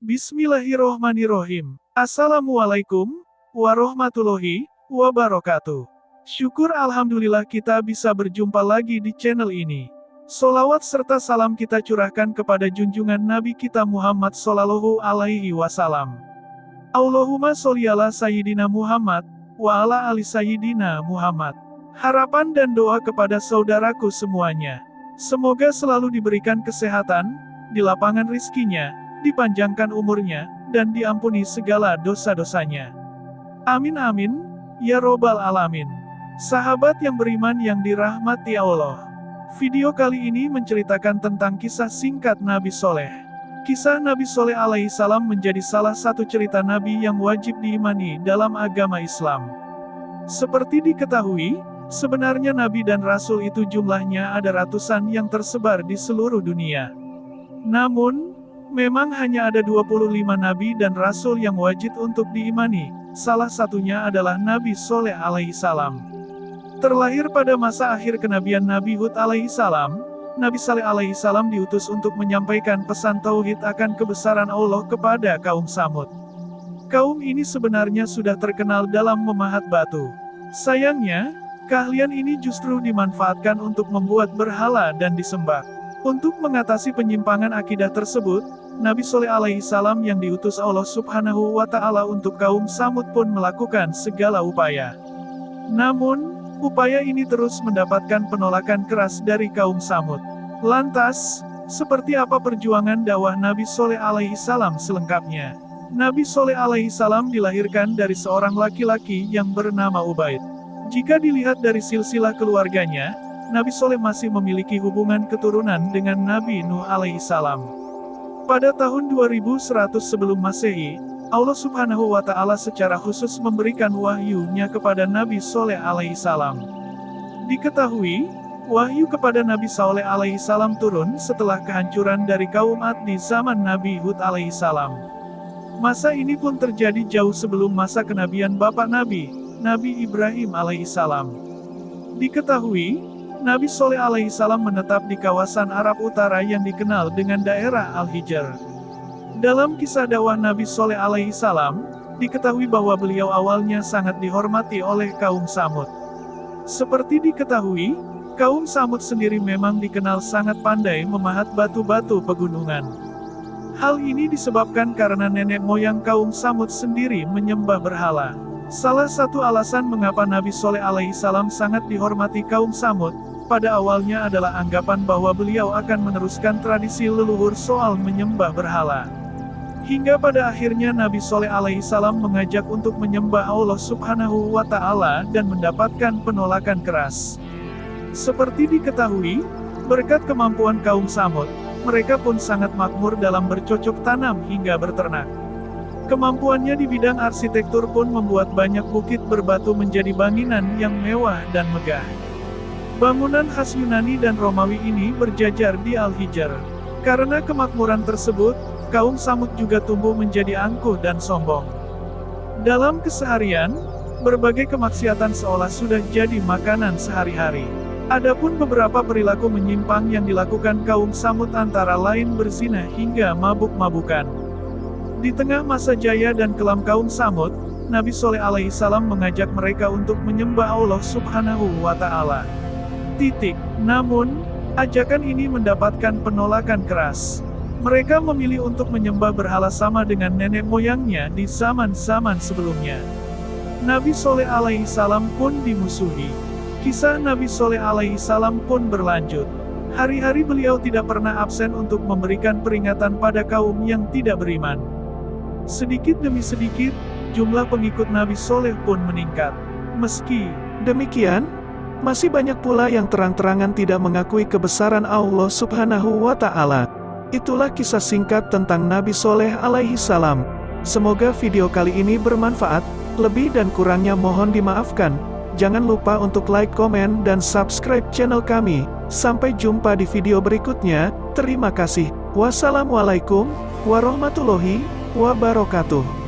Bismillahirrohmanirrohim. Assalamualaikum warahmatullahi wabarakatuh. Syukur alhamdulillah kita bisa berjumpa lagi di channel ini. Sholawat serta salam kita curahkan kepada junjungan Nabi kita Muhammad Sallallahu Alaihi Wasallam. Allahumma sholli ala Sayyidina Muhammad, wa ala ali Sayyidina Muhammad. Harapan dan doa kepada saudaraku semuanya. Semoga selalu diberikan kesehatan, dilapangkan rizkinya, dipanjangkan umurnya, dan diampuni segala dosa-dosanya. Amin amin, ya robbal alamin. Sahabat yang beriman yang dirahmati Allah. Video kali ini menceritakan tentang kisah singkat Nabi Soleh. Kisah Nabi Soleh alaihissalam menjadi salah satu cerita Nabi yang wajib diimani dalam agama Islam. Seperti diketahui, sebenarnya Nabi dan Rasul itu jumlahnya ada ratusan yang tersebar di seluruh dunia. Namun, memang hanya ada 25 Nabi dan Rasul yang wajib untuk diimani, salah satunya adalah Nabi Soleh alaihissalam. Terlahir pada masa akhir kenabian Nabi Hud alaihissalam, Nabi Saleh alaihissalam diutus untuk menyampaikan pesan tauhid akan kebesaran Allah kepada kaum Samud. Kaum ini sebenarnya sudah terkenal dalam memahat batu. Sayangnya, keahlian ini justru dimanfaatkan untuk membuat berhala dan disembah. Untuk mengatasi penyimpangan akidah tersebut, Nabi Soleh alaihissalam yang diutus Allah subhanahu wa ta'ala untuk kaum Samud pun melakukan segala upaya. Namun, upaya ini terus mendapatkan penolakan keras dari kaum Samud. Lantas, seperti apa perjuangan dakwah Nabi Soleh alaihissalam selengkapnya? Nabi Soleh alaihissalam dilahirkan dari seorang laki-laki yang bernama Ubaid. Jika dilihat dari silsilah keluarganya, Nabi Soleh masih memiliki hubungan keturunan dengan Nabi Nuh alaihissalam. Pada tahun 2100 sebelum Masehi, Allah subhanahu wa ta'ala secara khusus memberikan wahyunya kepada Nabi Soleh alaihissalam. Diketahui, wahyu kepada Nabi Soleh alaihissalam turun setelah kehancuran dari kaum Ad di zaman Nabi Hud alaihissalam. Masa ini pun terjadi jauh sebelum masa kenabian bapak Nabi, Nabi Ibrahim alaihissalam. Diketahui, Nabi Soleh alaihissalam menetap di kawasan Arab Utara yang dikenal dengan daerah Al-Hijr. Dalam kisah dakwah Nabi Soleh alaihissalam, diketahui bahwa beliau awalnya sangat dihormati oleh kaum Samud. Seperti diketahui, kaum Samud sendiri memang dikenal sangat pandai memahat batu-batu pegunungan. Hal ini disebabkan karena nenek moyang kaum Samud sendiri menyembah berhala. Salah satu alasan mengapa Nabi Soleh alaihissalam sangat dihormati kaum Samud, pada awalnya adalah anggapan bahwa beliau akan meneruskan tradisi leluhur soal menyembah berhala. Hingga pada akhirnya Nabi Soleh alaihissalam mengajak untuk menyembah Allah subhanahu wa ta'ala dan mendapatkan penolakan keras. Seperti diketahui, berkat kemampuan kaum Samud, mereka pun sangat makmur dalam bercocok tanam hingga berternak. Kemampuannya di bidang arsitektur pun membuat banyak bukit berbatu menjadi bangunan yang mewah dan megah. Bangunan khas Yunani dan Romawi ini berjajar di Al-Hijr. Karena kemakmuran tersebut, kaum Samud juga tumbuh menjadi angkuh dan sombong. Dalam keseharian, berbagai kemaksiatan seolah sudah jadi makanan sehari-hari. Adapun beberapa perilaku menyimpang yang dilakukan kaum Samud antara lain berzina hingga mabuk-mabukan. Di tengah masa jaya dan kelam kaum Samud, Nabi Soleh alaihissalam mengajak mereka untuk menyembah Allah subhanahu wa ta'ala. Namun, ajakan ini mendapatkan penolakan keras. Mereka memilih untuk menyembah berhala sama dengan nenek moyangnya di zaman-zaman sebelumnya. Nabi Soleh alaihissalam pun dimusuhi. Kisah Nabi Soleh alaihissalam pun berlanjut. Hari-hari beliau tidak pernah absen untuk memberikan peringatan pada kaum yang tidak beriman. Sedikit demi sedikit, jumlah pengikut Nabi Soleh pun meningkat. Meski demikian, masih banyak pula yang terang-terangan tidak mengakui kebesaran Allah subhanahu wa ta'ala. Itulah kisah singkat tentang Nabi Soleh alaihissalam. Semoga video kali ini bermanfaat, lebih dan kurangnya mohon dimaafkan. Jangan lupa untuk like, komen, dan subscribe channel kami. Sampai jumpa di video berikutnya. Terima kasih. Wassalamualaikum warahmatullahi wabarakatuh.